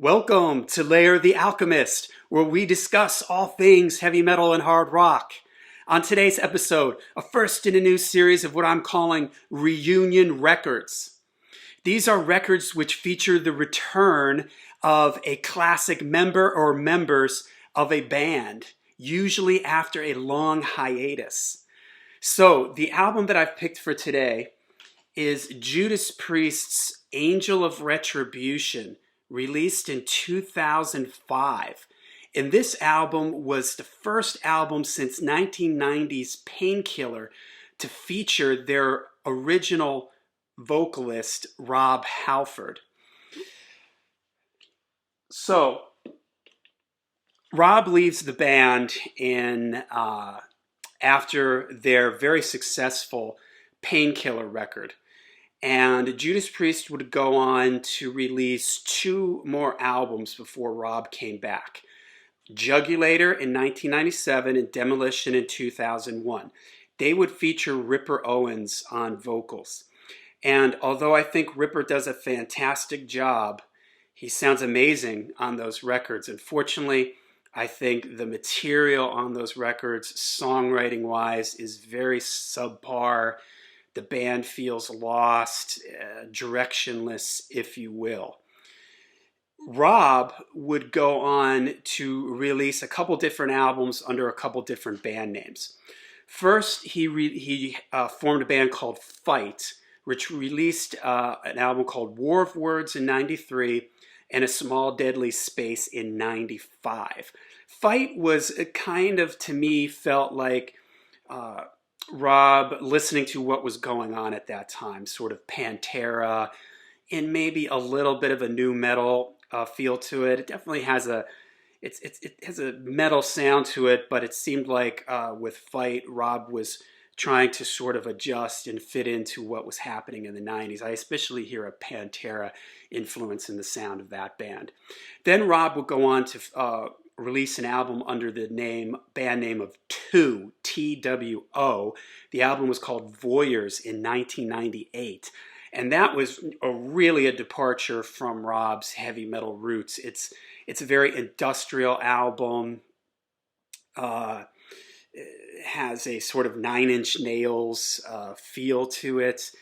Welcome to Layer the Alchemist, where we discuss all things heavy metal and hard rock. On today's episode, a first in a new series of what I'm calling reunion records. These are records which feature the return of a classic member or members of a band, usually after a long hiatus. So, the album that I've picked for today is Judas Priest's Angel of Retribution, released in 2005. And this album was the first album since 1990's Painkiller to feature their original vocalist, Rob Halford. So, Rob leaves the band after their very successful Painkiller record. And Judas Priest would go on to release two more albums before Rob came back. Jugulator in 1997 and Demolition in 2001. They would feature Ripper Owens on vocals. And although I think Ripper does a fantastic job, he sounds amazing on those records. Unfortunately, I think the material on those records, songwriting-wise, is very subpar. The band feels lost, directionless, if you will. Rob would go on to release a couple different albums under a couple different band names. First, he formed a band called Fight, which released an album called War of Words in 93 and A Small Deadly Space in 95. Fight was kind of, to me, felt like Rob listening to what was going on at that time, sort of Pantera, and maybe a little bit of a new metal feel to it. It definitely has it has a metal sound to it, but it seemed like with Fight, Rob was trying to sort of adjust and fit into what was happening in the 90s. I especially hear a Pantera influence in the sound of that band. Then Rob would go on to release an album under the band name of Two, T-W-O. The album was called Voyeurs in 1998. And that was really a departure from Rob's heavy metal roots. It's a very industrial album. It has a sort of Nine Inch Nails feel to it.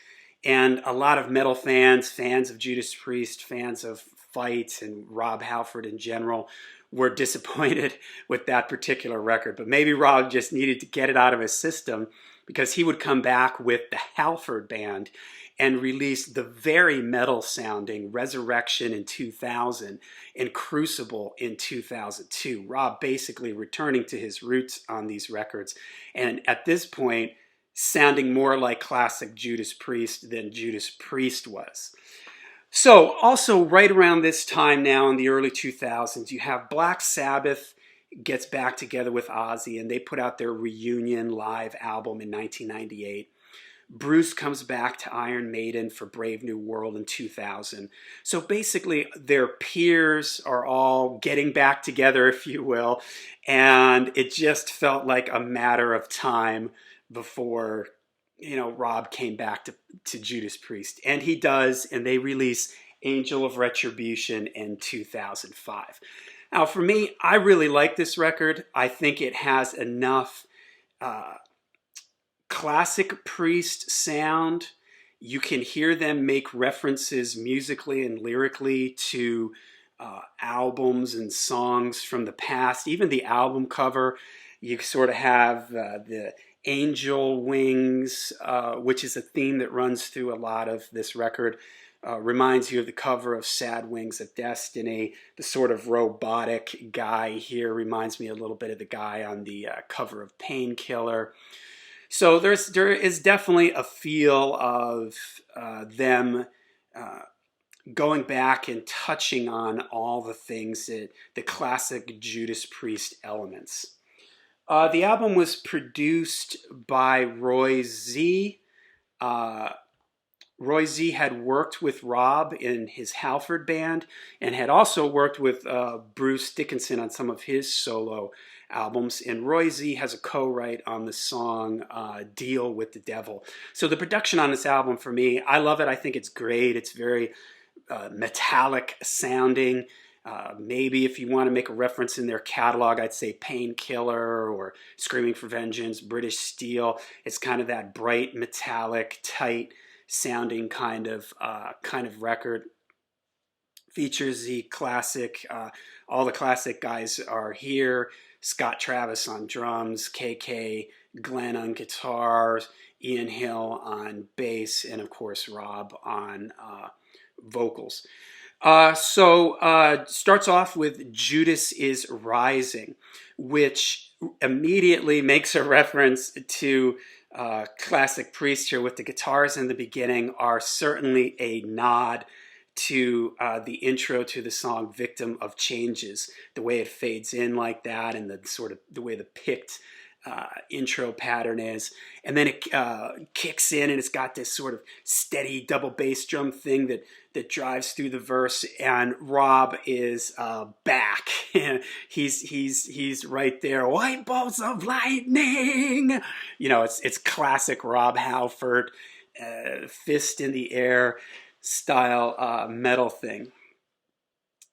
And a lot of metal fans of Judas Priest, fans of Fight and Rob Halford in general, were disappointed with that particular record. But maybe Rob just needed to get it out of his system, because he would come back with the Halford Band and release the very metal sounding Resurrection in 2000 and Crucible in 2002. Rob basically returning to his roots on these records, and at this point sounding more like classic Judas Priest than Judas Priest was. So, also right around this time now in the early 2000s, you have Black Sabbath gets back together with Ozzy, and they put out their reunion live album in 1998. Bruce comes back to Iron Maiden for Brave New World in 2000. So basically, their peers are all getting back together, if you will, and it just felt like a matter of time before Rob came back to Judas Priest. And he does, and they release Angel of Retribution in 2005. Now, for me, I really like this record. I think it has enough classic Priest sound. You can hear them make references musically and lyrically to albums and songs from the past. Even the album cover, you sort of have the angel wings, which is a theme that runs through a lot of this record. Reminds you of the cover of Sad Wings of Destiny. The sort of robotic guy here reminds me a little bit of the guy on the cover of Painkiller. So there is definitely a feel of them going back and touching on all the things the classic Judas Priest elements. The album was produced by Roy Z. Roy Z had worked with Rob in his Halford Band and had also worked with Bruce Dickinson on some of his solo albums. And Roy Z has a co-write on the song Deal with the Devil. So the production on this album, for me, I love it. I think it's great. It's very metallic sounding. Maybe if you want to make a reference in their catalog, I'd say Painkiller or Screaming for Vengeance, British Steel. It's kind of that bright, metallic, tight sounding kind of record. Features the classic, all the classic guys are here. Scott Travis on drums, KK Glenn on guitars, Ian Hill on bass, and of course Rob on vocals. Starts off with Judas is Rising, which immediately makes a reference to classic Priest here, with the guitars in the beginning are certainly a nod to the intro to the song Victim of Changes, the way it fades in like that, and the sort of the way the picked intro pattern is, and then it kicks in, and it's got this sort of steady double bass drum thing that drives through the verse, and Rob is back. he's right there. White bolts of lightning. You know, it's classic Rob Halford, fist in the air style metal thing.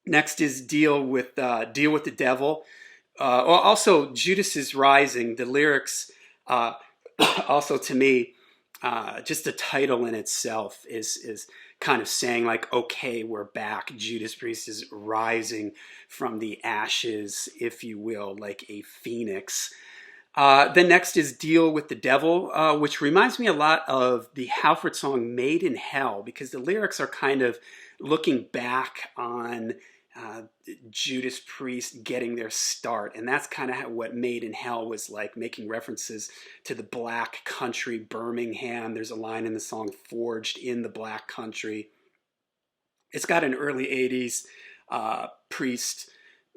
Next is Deal with the Devil. Also, Judas is Rising. The lyrics, also to me, just the title in itself is kind of saying like, okay, we're back. Judas Priest is rising from the ashes, if you will, like a phoenix. Then next is Deal with the Devil, which reminds me a lot of the Halford song Made in Hell, because the lyrics are kind of looking back on Judas Priest getting their start. And that's kind of what Made in Hell was like, making references to the Black Country, Birmingham. There's a line in the song, Forged in the Black Country. It's got an early 80s Priest,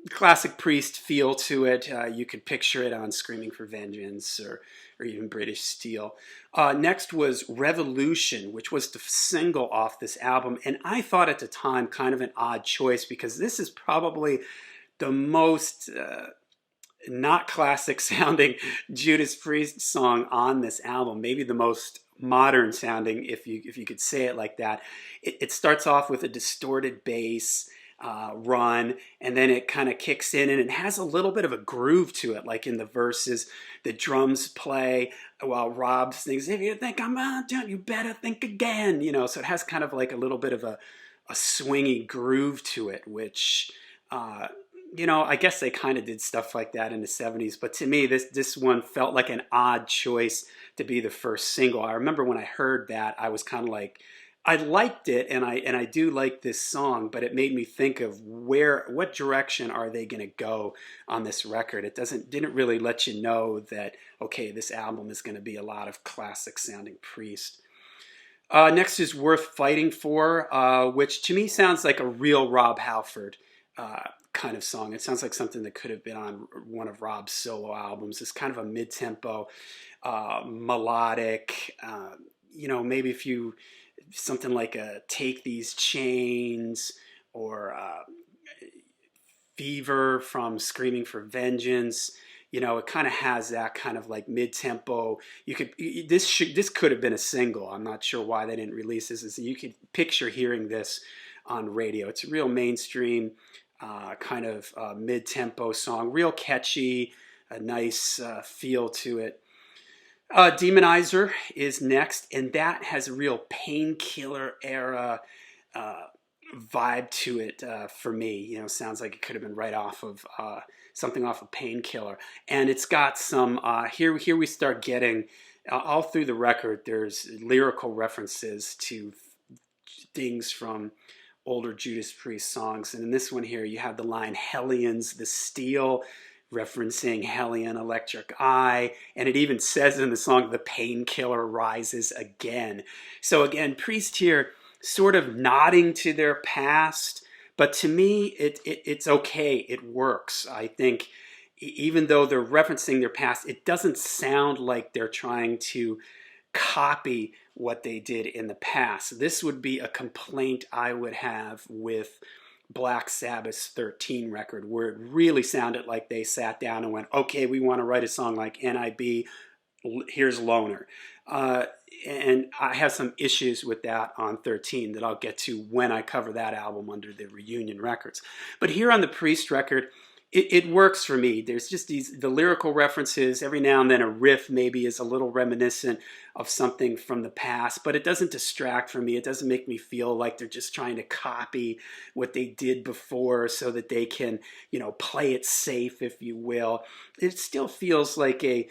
classic Priest feel to it. You could picture it on Screaming for Vengeance or even British Steel. Next was Revolution, which was the single off this album. And I thought at the time kind of an odd choice, because this is probably the most not classic sounding Judas Priest song on this album. Maybe the most modern sounding, if you could say it like that. It starts off with a distorted bass run, and then it kind of kicks in, and it has a little bit of a groove to it, like in the verses. The drums play while Rob sings, if you think I'm on, you better think again, you know. So it has kind of like a little bit of a swingy groove to it, which you know, I guess they kind of did stuff like that in the 70s, but to me this one felt like an odd choice to be the first single. I remember when I heard that, I was kind of like, I liked it, and I do like this song, but it made me think of what direction are they going to go on this record. It didn't really let you know that, okay, this album is going to be a lot of classic sounding Priest. Next is Worth Fighting For, which to me sounds like a real Rob Halford kind of song. It sounds like something that could have been on one of Rob's solo albums. It's kind of a mid-tempo, melodic, you know, maybe if you something like a Take These Chains or Fever from Screaming for Vengeance. You know, it kind of has that kind of like mid-tempo. This could have been a single. I'm not sure why they didn't release this. You could picture hearing this on radio. It's a real mainstream kind of mid-tempo song, real catchy, a nice feel to it. Demonizer is next, and that has a real Painkiller era vibe to it for me. You know, sounds like it could have been right off of something off of Painkiller. And it's got some, here we start getting, all through the record, there's lyrical references to things from older Judas Priest songs. And in this one here, you have the line, Hellions, the Steel, referencing Hellion Electric Eye, and it even says in the song, the Painkiller rises again. So again, Priest here sort of nodding to their past, but to me, it's okay, it works. I think even though they're referencing their past, it doesn't sound like they're trying to copy what they did in the past. This would be a complaint I would have with Black Sabbath's 13 record, where it really sounded like they sat down and went, okay, we want to write a song like NIB, here's Loner. Uh, and I have some issues with that on 13 that I'll get to when I cover that album under the Reunion records. But here on the Priest record, it works for me. There's just the lyrical references. Every now and then a riff maybe is a little reminiscent of something from the past, but it doesn't distract from me. It doesn't make me feel like they're just trying to copy what they did before so that they can, play it safe, if you will. It still feels like a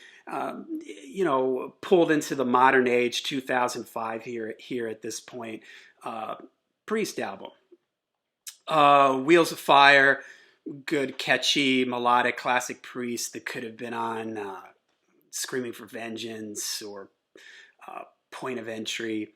pulled into the modern age, 2005 here at this point, uh, Priest album. Wheels of Fire, good, catchy, melodic, classic Priest that could have been on Screaming for Vengeance or Point of Entry.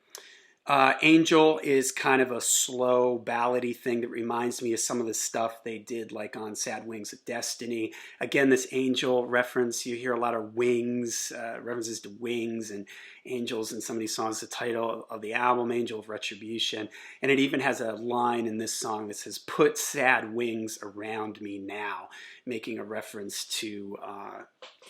Angel is kind of a slow ballady thing that reminds me of some of the stuff they did like on Sad Wings of Destiny. Again, this angel reference, you hear a lot of wings, references to wings and angels in some of these songs. The title of the album, Angel of Retribution. And it even has a line in this song that says, "Put sad wings around me now," making a reference to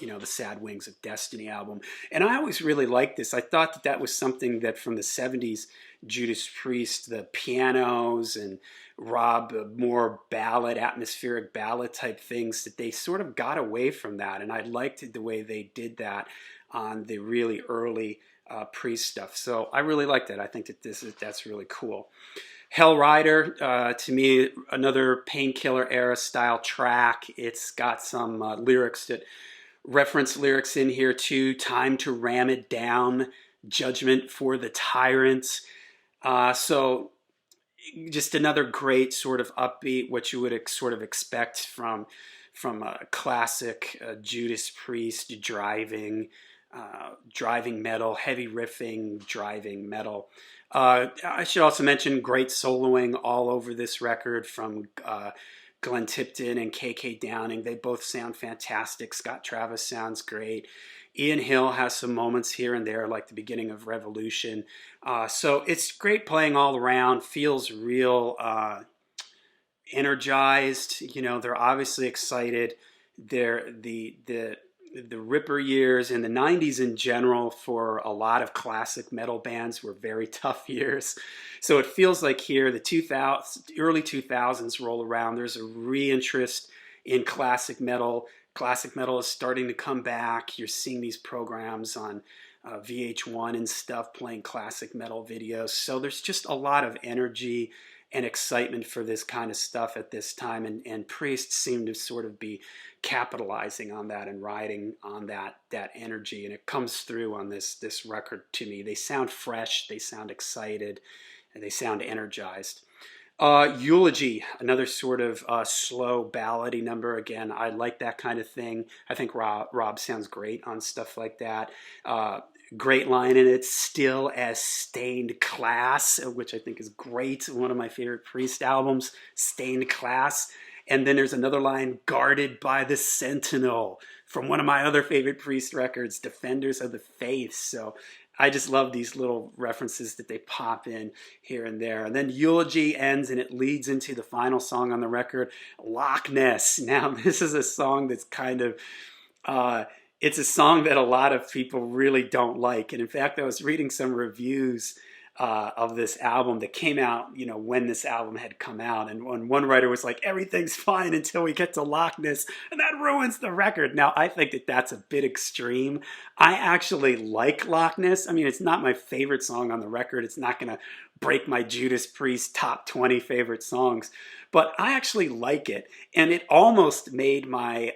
the Sad Wings of Destiny album. And I always really liked this. I thought that was something that from the 70s Judas Priest, the pianos and Rob, more ballad, atmospheric ballad type things, that they sort of got away from that. And I liked the way they did that on the really early Priest stuff. So I really liked it. I think that that's really cool. Hell Rider, to me, another Painkiller era style track. It's got some lyrics that reference lyrics in here too. Time to ram it down, judgment for the tyrants. So just another great sort of upbeat, what you would sort of expect from a classic Judas Priest driving metal, heavy riffing, driving metal. I should also mention great soloing all over this record from Glenn Tipton and KK Downing. They both sound fantastic. Scott Travis sounds great. Ian Hill has some moments here and there, like the beginning of Revolution. So it's great playing all around. Feels real energized. They're obviously excited. They're the Ripper years and the 90s in general for a lot of classic metal bands were very tough years. So it feels like here the early 2000s roll around. There's a reinterest in classic metal. Classic metal is starting to come back. You're seeing these programs on VH1 and stuff playing classic metal videos. So there's just a lot of energy and excitement for this kind of stuff at this time, and Priest seem to sort of be capitalizing on that and riding on that energy, and it comes through on this record to me. They sound fresh, they sound excited, and they sound energized. Eulogy, another sort of slow ballady number. Again, I like that kind of thing. I think Rob sounds great on stuff like that. Great line in it, still as stained class, which I think is great. One of my favorite Priest albums, Stained Class. And then there's another line, guarded by the Sentinel, from one of my other favorite Priest records, Defenders of the Faith. So I just love these little references that they pop in here and there. And then Eulogy ends and it leads into the final song on the record, Loch Ness. Now, this is a song that's kind of... it's a song that a lot of people really don't like. And in fact, I was reading some reviews of this album that came out, when this album had come out. And one writer was like, everything's fine until we get to Loch Ness, and that ruins the record. Now, I think that that's a bit extreme. I actually like Loch Ness. I mean, it's not my favorite song on the record. It's not going to break my Judas Priest top 20 favorite songs. But I actually like it. And it almost made my,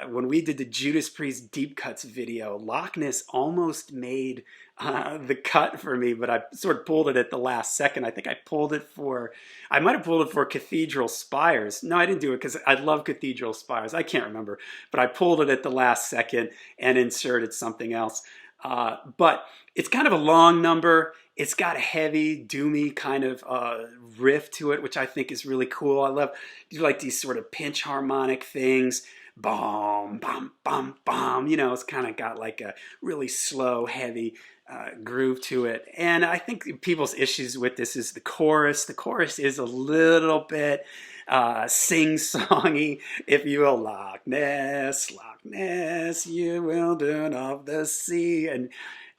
when we did the Judas Priest Deep Cuts video, Loch Ness almost made the cut for me, but I sort of pulled it at the last second. I think I might have pulled it for Cathedral Spires. No, I didn't do it because I love Cathedral Spires. I can't remember, but I pulled it at the last second and inserted something else. But it's kind of a long number. It's got a heavy, doomy kind of riff to it, which I think is really cool. I love like these sort of pinch harmonic things. Boom, bum, bum, bum. It's kind of got like a really slow, heavy groove to it. And I think people's issues with this is the chorus. The chorus is a little bit sing-songy, if you will. Loch Ness, Loch Ness, you wilderness of the sea. And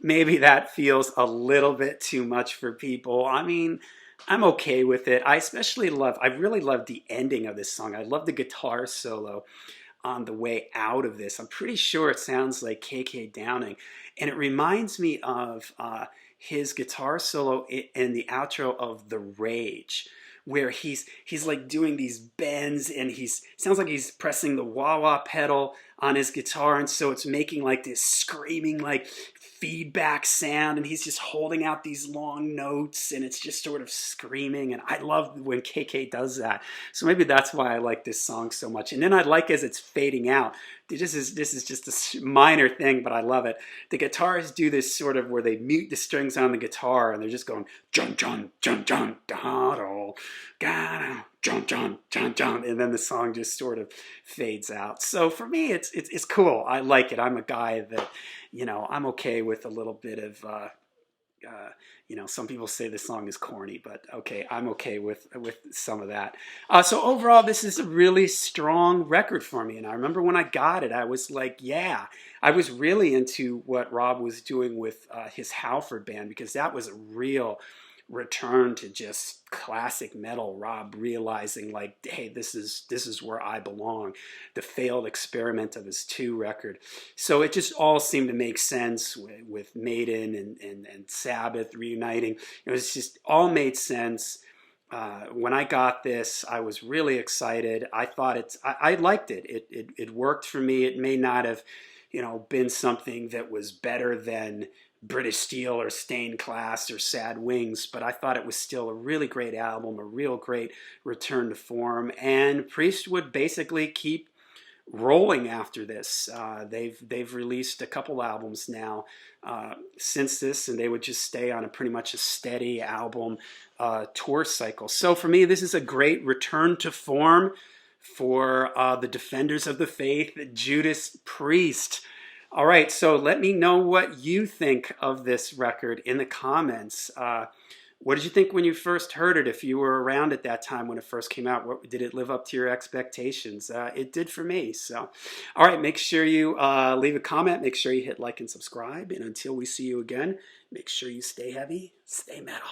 maybe that feels a little bit too much for people. I mean, I'm okay with it. I really love the ending of this song. I love the guitar solo on the way out of this. I'm pretty sure it sounds like KK Downing. And it reminds me of his guitar solo in the outro of The Rage, where he's like doing these bends, and he's sounds like he's pressing the wah wah pedal on his guitar, and so it's making like this screaming like feedback sound, and he's just holding out these long notes, and it's just sort of screaming. And I love when KK does that, so maybe that's why I like this song so much. And then I like as it's fading out, this is just a minor thing, but I love it. The guitarists do this sort of where they mute the strings on the guitar, and they're just going jun jun jun jun da da jun jun jun jun, and then the song just sort of fades out. So for me, it's cool. I like it. I'm a guy that, I'm okay with a little bit of, some people say the song is corny, but okay, I'm okay with some of that. So overall, this is a really strong record for me. And I remember when I got it, I was like, yeah, I was really into what Rob was doing with his Halford band, because that was a real return to just classic metal. Rob realizing like, hey, this is where I belong. The failed experiment of his 2 record. So it just all seemed to make sense with Maiden and Sabbath reuniting. It was just all made sense. When I got this, I was really excited. I thought I liked it. It worked for me. It may not have, been something that was better than British Steel or Stained Class or Sad Wings, but I thought it was still a really great album, a real great return to form. And Priest would basically keep rolling after this. They've released a couple albums now since this, and they would just stay on pretty much a steady album tour cycle. So for me, this is a great return to form for the defenders of the faith, Judas Priest. All right, so let me know what you think of this record in the comments. What did you think when you first heard it? If you were around at that time when it first came out, did it live up to your expectations? It did for me. So, all right, make sure you leave a comment. Make sure you hit like and subscribe. And until we see you again, make sure you stay heavy, stay metal.